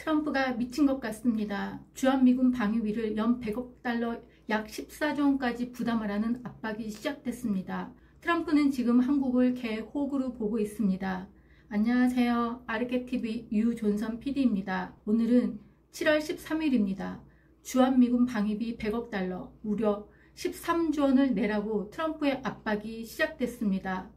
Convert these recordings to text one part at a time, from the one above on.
트럼프가 미친 것 같습니다. 주한미군 방위비를 연 100억 달러 약 14조 원까지 부담하라는 압박이 시작됐습니다. 트럼프는 지금 한국을 개호구로 보고 있습니다. 안녕하세요. 아르케TV 유존선 PD입니다. 오늘은 7월 13일입니다. 주한미군 방위비 100억 달러, 무려 13조 원을 내라고 트럼프의 압박이 시작됐습니다.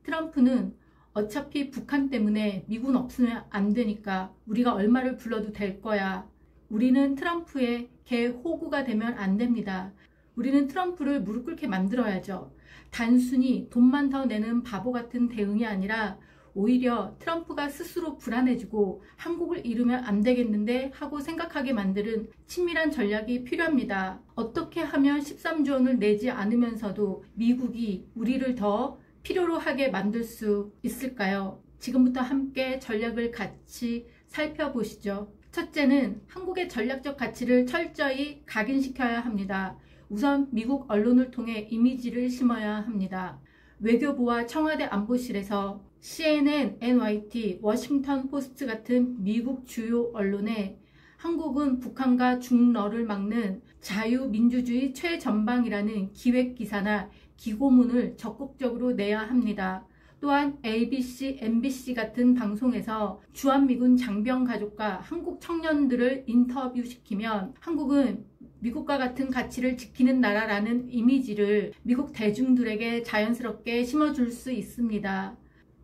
트럼프는 어차피 북한 때문에 미군 없으면 안 되니까 우리가 얼마를 불러도 될 거야. 우리는 트럼프의 개호구가 되면 안 됩니다. 우리는 트럼프를 무릎 꿇게 만들어야죠. 단순히 돈만 더 내는 바보 같은 대응이 아니라 오히려 트럼프가 스스로 불안해지고 한국을 잃으면 안 되겠는데 하고 생각하게 만드는 친밀한 전략이 필요합니다. 어떻게 하면 13조 원을 내지 않으면서도 미국이 우리를 더 필요로 하게 만들 수 있을까요? 지금부터 함께 전략을 같이 살펴보시죠. 첫째는 한국의 전략적 가치를 철저히 각인시켜야 합니다. 우선 미국 언론을 통해 이미지를 심어야 합니다. 외교부와 청와대 안보실에서 CNN, NYT, 워싱턴 포스트 같은 미국 주요 언론에 한국은 북한과 중러를 막는 자유민주주의 최전방이라는 기획기사나 기고문을 적극적으로 내야 합니다. 또한 ABC, MBC 같은 방송에서 주한미군 장병 가족과 한국 청년들을 인터뷰시키면 한국은 미국과 같은 가치를 지키는 나라라는 이미지를 미국 대중들에게 자연스럽게 심어줄 수 있습니다.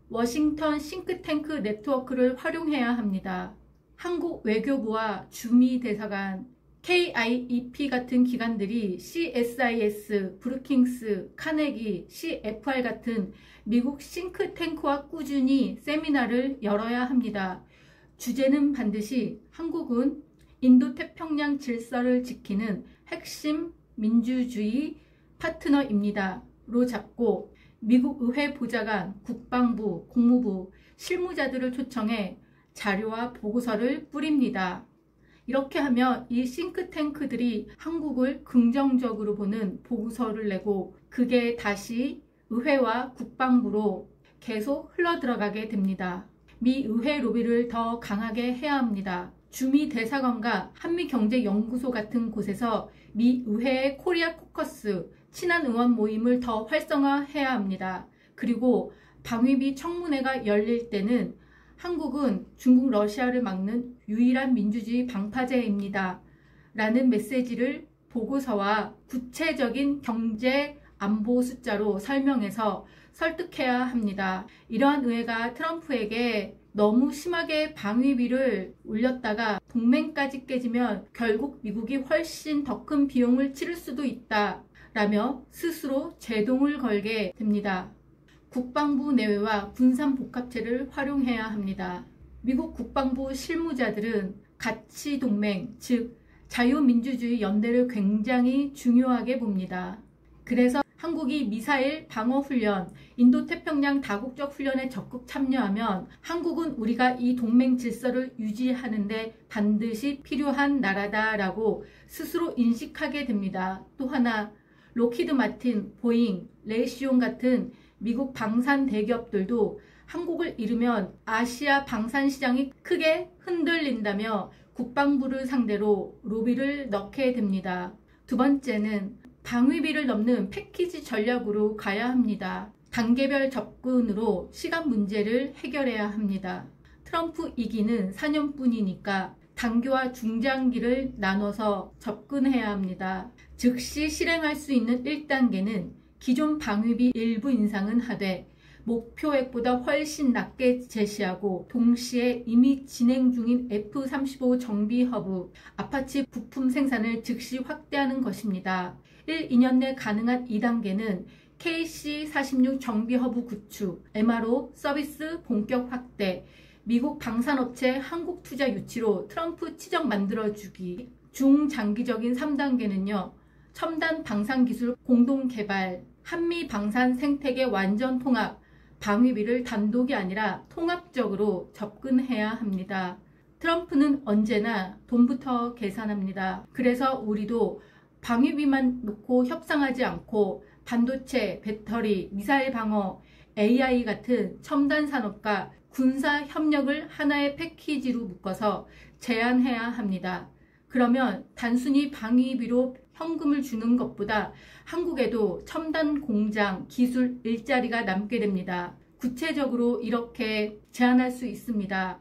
워싱턴 싱크탱크 네트워크를 활용해야 합니다. 한국 외교부와 주미 대사관, KIEP 같은 기관들이 CSIS, 브루킹스, 카네기, CFR 같은 미국 싱크탱크와 꾸준히 세미나를 열어야 합니다. 주제는 반드시 한국은 인도태평양 질서를 지키는 핵심 민주주의 파트너입니다. 로 잡고 미국 의회 보좌관, 국방부, 국무부, 실무자들을 초청해 자료와 보고서를 뿌립니다. 이렇게 하면 이 싱크탱크들이 한국을 긍정적으로 보는 보고서를 내고 그게 다시 의회와 국방부로 계속 흘러들어가게 됩니다. 미 의회 로비를 더 강하게 해야 합니다. 주미 대사관과 한미경제연구소 같은 곳에서 미 의회의 코리아 코커스, 친한 의원 모임을 더 활성화해야 합니다. 그리고 방위비 청문회가 열릴 때는 한국은 중국, 러시아를 막는 유일한 민주주의 방파제입니다. 라는 메시지를 보고서와 구체적인 경제 안보 숫자로 설명해서 설득해야 합니다. 이러한 의회가 트럼프에게 너무 심하게 방위비를 올렸다가 동맹까지 깨지면 결국 미국이 훨씬 더 큰 비용을 치를 수도 있다. 라며 스스로 제동을 걸게 됩니다. 국방부 내외와 군산복합체를 활용해야 합니다. 미국 국방부 실무자들은 가치동맹, 즉 자유민주주의 연대를 굉장히 중요하게 봅니다. 그래서 한국이 미사일 방어훈련, 인도태평양 다국적 훈련에 적극 참여하면 한국은 우리가 이 동맹 질서를 유지하는데 반드시 필요한 나라다라고 스스로 인식하게 됩니다. 또 하나, 로키드 마틴, 보잉, 레이시온 같은 미국 방산 대기업들도 한국을 잃으면 아시아 방산 시장이 크게 흔들린다며 국방부를 상대로 로비를 넣게 됩니다. 두 번째는 방위비를 넘는 패키지 전략으로 가야 합니다. 단계별 접근으로 시간 문제를 해결해야 합니다. 트럼프 2기는 4년뿐이니까 단기와 중장기를 나눠서 접근해야 합니다. 즉시 실행할 수 있는 1단계는 기존 방위비 일부 인상은 하되 목표액보다 훨씬 낮게 제시하고 동시에 이미 진행 중인 F-35 정비 허브, 아파치 부품 생산을 즉시 확대하는 것입니다. 1, 2년 내 가능한 2단계는 KC-46 정비 허브 구축, MRO 서비스 본격 확대, 미국 방산업체 한국 투자 유치로 트럼프 치적 만들어주기. 중장기적인 3단계는요. 첨단 방산기술 공동개발, 한미 방산 생태계 완전 통합, 방위비를 단독이 아니라 통합적으로 접근해야 합니다. 트럼프는 언제나 돈부터 계산합니다. 그래서 우리도 방위비만 놓고 협상하지 않고 반도체, 배터리, 미사일 방어, AI 같은 첨단 산업과 군사 협력을 하나의 패키지로 묶어서 제한해야 합니다. 그러면 단순히 방위비로 현금을 주는 것보다 한국에도 첨단 공장, 기술, 일자리가 남게 됩니다. 구체적으로 이렇게 제안할 수 있습니다.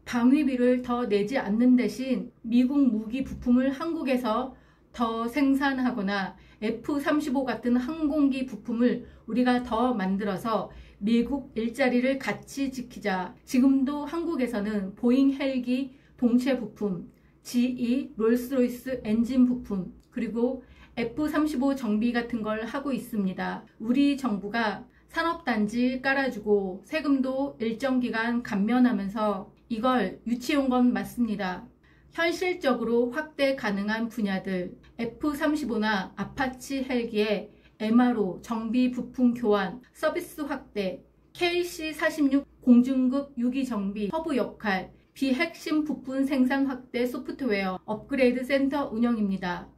방위비를 더 내지 않는 대신 미국 무기 부품을 한국에서 더 생산하거나 F-35 같은 항공기 부품을 우리가 더 만들어서 미국 일자리를 같이 지키자. 지금도 한국에서는 보잉 헬기 동체 부품, GE 롤스로이스 엔진 부품, 그리고 F-35 정비 같은 걸 하고 있습니다. 우리 정부가 산업단지 깔아주고 세금도 일정 기간 감면하면서 이걸 유치한 건 맞습니다. 현실적으로 확대 가능한 분야들, F-35나 아파치 헬기의 MRO, 정비 부품 교환, 서비스 확대, KC-46 공중급 유기 정비, 허브 역할, 비핵심 부품 생산 확대 소프트웨어, 업그레이드 센터 운영입니다.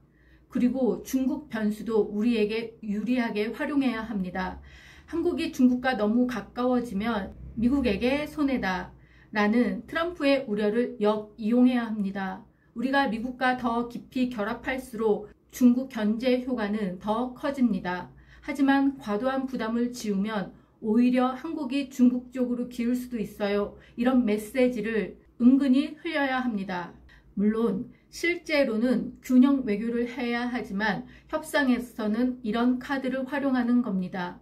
그리고 중국 변수도 우리에게 유리하게 활용해야 합니다. 한국이 중국과 너무 가까워지면 미국에게 손해다 라는 트럼프의 우려를 역이용해야 합니다. 우리가 미국과 더 깊이 결합할수록 중국 견제 효과는 더 커집니다. 하지만 과도한 부담을 지우면 오히려 한국이 중국 쪽으로 기울 수도 있어요. 이런 메시지를 은근히 흘려야 합니다. 물론 실제로는 균형 외교를 해야 하지만 협상에서는 이런 카드를 활용하는 겁니다.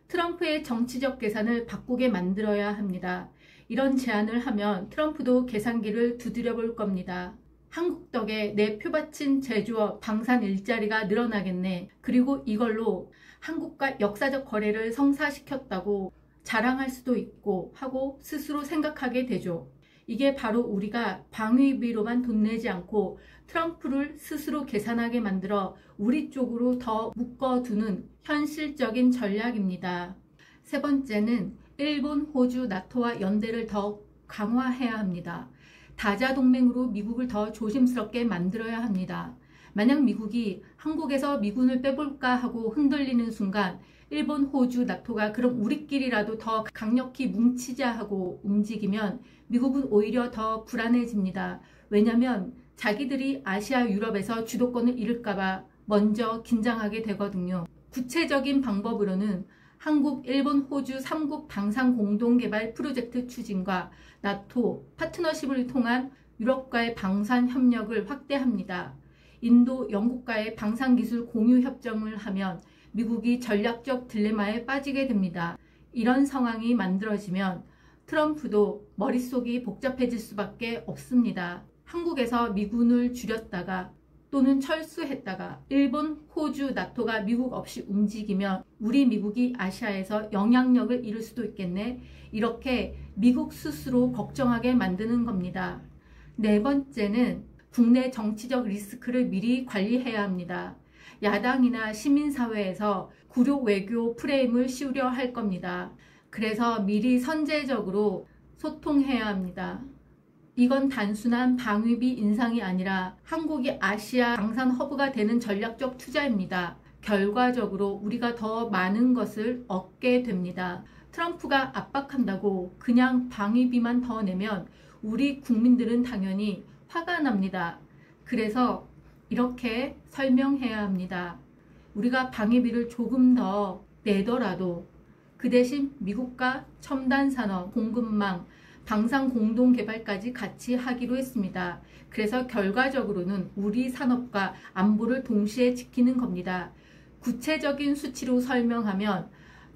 트럼프의 정치적 계산을 바꾸게 만들어야 합니다. 이런 제안을 하면 트럼프도 계산기를 두드려 볼 겁니다. 한국 덕에 내 표받친 제조업, 방산 일자리가 늘어나겠네. 그리고 이걸로 한국과 역사적 거래를 성사시켰다고 자랑할 수도 있고 하고 스스로 생각하게 되죠. 이게 바로 우리가 방위비로만 돈 내지 않고 트럼프를 스스로 계산하게 만들어 우리 쪽으로 더 묶어두는 현실적인 전략입니다. 세 번째는 일본, 호주, 나토와 연대를 더 강화해야 합니다. 다자동맹으로 미국을 더 조심스럽게 만들어야 합니다. 만약 미국이 한국에서 미군을 빼볼까 하고 흔들리는 순간 일본, 호주, 나토가 그럼 우리끼리라도 더 강력히 뭉치자 하고 움직이면 미국은 오히려 더 불안해집니다. 왜냐하면 자기들이 아시아, 유럽에서 주도권을 잃을까봐 먼저 긴장하게 되거든요. 구체적인 방법으로는 한국, 일본, 호주 3국 방산 공동개발 프로젝트 추진과 나토 파트너십을 통한 유럽과의 방산 협력을 확대합니다. 인도, 영국과의 방산기술 공유 협정을 하면 미국이 전략적 딜레마에 빠지게 됩니다. 이런 상황이 만들어지면 트럼프도 머릿속이 복잡해질 수밖에 없습니다. 한국에서 미군을 줄였다가 또는 철수했다가 일본, 호주, 나토가 미국 없이 움직이면 우리 미국이 아시아에서 영향력을 잃을 수도 있겠네. 이렇게 미국 스스로 걱정하게 만드는 겁니다. 네 번째는 국내 정치적 리스크를 미리 관리해야 합니다. 야당이나 시민사회에서 굴욕 외교 프레임을 씌우려 할 겁니다. 그래서 미리 선제적으로 소통해야 합니다. 이건 단순한 방위비 인상이 아니라 한국이 아시아 방산 허브가 되는 전략적 투자입니다. 결과적으로 우리가 더 많은 것을 얻게 됩니다. 트럼프가 압박한다고 그냥 방위비만 더 내면 우리 국민들은 당연히 화가 납니다. 그래서 이렇게 설명해야 합니다. 우리가 방위비를 조금 더 내더라도 그 대신 미국과 첨단산업, 공급망, 방산 공동개발까지 같이 하기로 했습니다. 그래서 결과적으로는 우리 산업과 안보를 동시에 지키는 겁니다. 구체적인 수치로 설명하면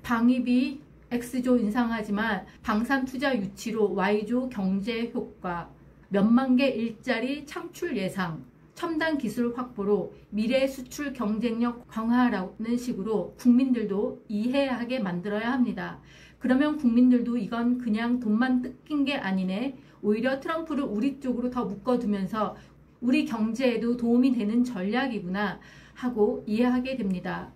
방위비 X조 인상하지만 방산 투자 유치로 Y조 경제 효과, 몇만 개 일자리 창출 예상, 첨단 기술 확보로 미래 수출 경쟁력 강화라는 식으로 국민들도 이해하게 만들어야 합니다. 그러면 국민들도 이건 그냥 돈만 뜯긴 게 아니네. 오히려 트럼프를 우리 쪽으로 더 묶어두면서 우리 경제에도 도움이 되는 전략이구나 하고 이해하게 됩니다.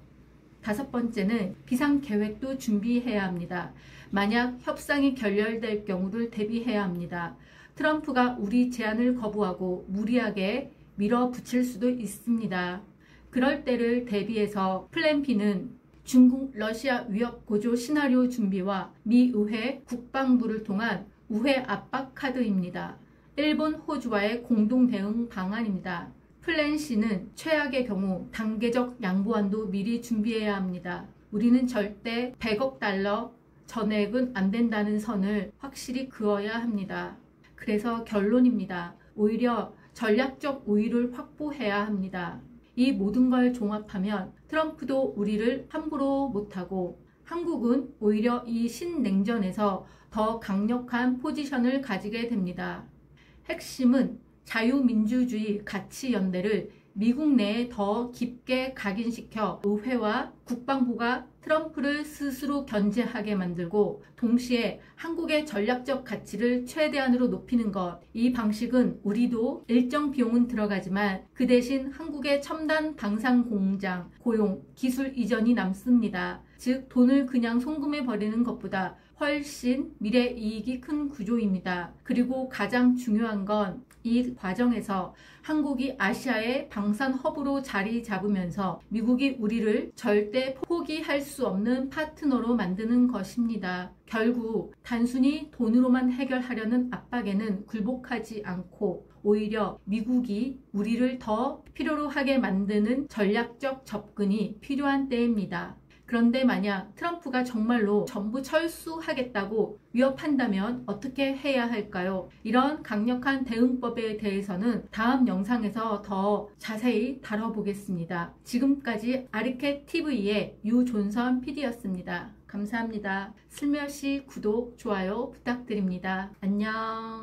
다섯 번째는 비상계획도 준비해야 합니다. 만약 협상이 결렬될 경우를 대비해야 합니다. 트럼프가 우리 제안을 거부하고 무리하게 밀어붙일 수도 있습니다. 그럴 때를 대비해서 플랜 B는 중국, 러시아 위협 고조 시나리오 준비와 미 의회 국방부를 통한 우회 압박 카드입니다. 일본, 호주와의 공동 대응 방안입니다. 플랜 C는 최악의 경우 단계적 양보안도 미리 준비해야 합니다. 우리는 절대 100억 달러 전액은 안 된다는 선을 확실히 그어야 합니다. 그래서 결론입니다. 오히려 전략적 우위를 확보해야 합니다. 이 모든 걸 종합하면 트럼프도 우리를 함부로 못하고 한국은 오히려 이 신냉전에서 더 강력한 포지션을 가지게 됩니다. 핵심은 자유민주주의 가치연대를 미국 내에 더 깊게 각인시켜 의회와 국방부가 트럼프를 스스로 견제하게 만들고 동시에 한국의 전략적 가치를 최대한으로 높이는 것. 이 방식은 우리도 일정 비용은 들어가지만 그 대신 한국의 첨단 방산 공장, 고용, 기술 이전이 남습니다. 즉 돈을 그냥 송금해 버리는 것보다 훨씬 미래 이익이 큰 구조입니다. 그리고 가장 중요한 건 이 과정에서 한국이 아시아의 방산 허브로 자리 잡으면서 미국이 우리를 절대 포기할 수 없는 파트너로 만드는 것입니다. 결국 단순히 돈으로만 해결하려는 압박에는 굴복하지 않고 오히려 미국이 우리를 더 필요로 하게 만드는 전략적 접근이 필요한 때입니다. 그런데 만약 트럼프가 정말로 전부 철수하겠다고 위협한다면 어떻게 해야 할까요? 이런 강력한 대응법에 대해서는 다음 영상에서 더 자세히 다뤄보겠습니다. 지금까지 아리캣TV의 유존선 PD였습니다. 감사합니다. 슬며시 구독, 좋아요 부탁드립니다. 안녕.